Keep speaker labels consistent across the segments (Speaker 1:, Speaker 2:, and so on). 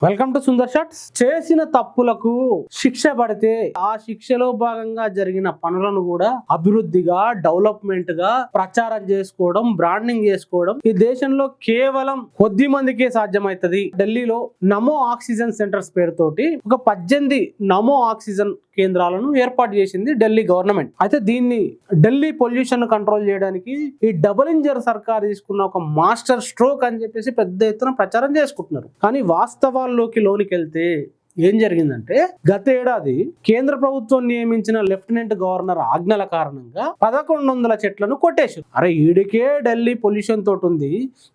Speaker 1: Welcome to Sundar shots. చేసిన తప్పులకు శిక్ష పడితే ఆ శిక్షలో భాగంగా జరిగిన పనులను కూడా అభివృద్ధిగా, డెవలప్మెంట్ గా ప్రచారం చేసుకోవడం, బ్రాండింగ్ చేసుకోవడం ఈ దేశంలో కేవలం కొద్ది మందికే సాధ్యమవుతుంది. ఢిల్లీలో నమో ఆక్సిజన్ సెంటర్స్ పేరుతోటి ఒక 18 నమో ఆక్సిజన్ కేంద్రాలను ఏర్పాటు చేసింది ఢిల్లీ గవర్నమెంట్. అయితే దీన్ని ఢిల్లీ పొల్యూషన్ కంట్రోల్ చేయడానికి ఈ డబుల్ ఇంజర్ సర్కార్ తీసుకున్న ఒక మాస్టర్ స్ట్రోక్ అని చెప్పేసి పెద్ద ఎత్తున ప్రచారం చేసుకుంటున్నారు. కానీ వాస్తవాల్లోకి లోనికి వెళ్తే ఏం జరిగిందంటే, గత ఏడాది కేంద్ర ప్రభుత్వం నియమించిన లెఫ్టినెంట్ గవర్నర్ ఆజ్ఞల కారణంగా 1100 చెట్లను కొట్టేశారు. అరే ఈడికే ఢిల్లీ పొల్యూషన్ తోటి ఉంది,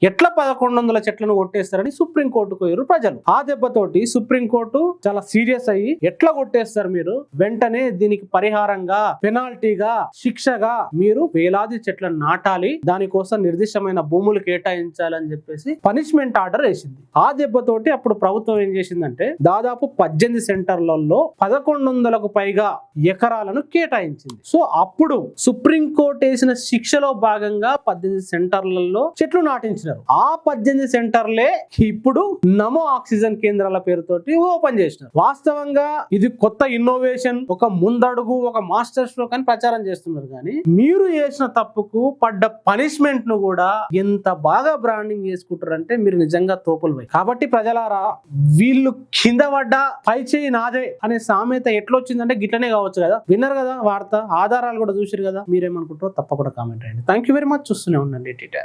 Speaker 1: ఎట్లా 1100 చెట్లను కొట్టేస్తారని సుప్రీంకోర్టుకు పోయారు ప్రజలు. ఆ దెబ్బతోటి సుప్రీంకోర్టు చాలా సీరియస్ అయ్యి, ఎట్లా కొట్టేస్తారు మీరు, వెంటనే దీనికి పరిహారంగా, పెనాల్టీగా, శిక్షగా మీరు వేలాది చెట్లను నాటాలి, దానికోసం నిర్దిష్టమైన భూములు కేటాయించాలని చెప్పేసి పనిష్మెంట్ ఆర్డర్ వేసింది. ఆ దెబ్బతోటి అప్పుడు ప్రభుత్వం ఏం చేసిందంటే, దాదాపు 18 సెంటర్లలో 1100కు పైగా ఎకరాలను కేటాయించింది. సో అప్పుడు సుప్రీంకోర్టు వేసిన శిక్షలో భాగంగా 18 సెంటర్లలో చెట్లు నాటించినారు. ఆ 18 సెంటర్లే ఇప్పుడు నమో ఆక్సిజన్ కేంద్రాల పేరుతోటి ఓపెన్ చేసినారు. వాస్తవంగా ఇది కొత్త ఇన్నోవేషన్, ఒక ముందడుగు, ఒక మాస్టర్ స్ట్రోక్ అని ప్రచారం చేస్తున్నారు. కానీ మీరు చేసిన తప్పుకు పడ్డ పనిష్మెంట్ ను కూడా ఎంత బాగా బ్రాండింగ్ చేసుకుంటారంటే మీరు నిజంగా తోపులు పోయి. కాబట్టి ప్రజలారా, వీళ్ళు కింద పడ్డ పై చేయి నాదే అనే సామెత ఎట్లొచ్చిందంటే గిట్లనే కావచ్చు కదా. విన్నారు కదా వార్త, ఆధారాలు కూడా చూసారు కదా. మీరేమనుకుంటారో తప్పకుండా కామెంట్ చేయండి. Thank you very much. చూస్తూనే ఉండండి టీటీ.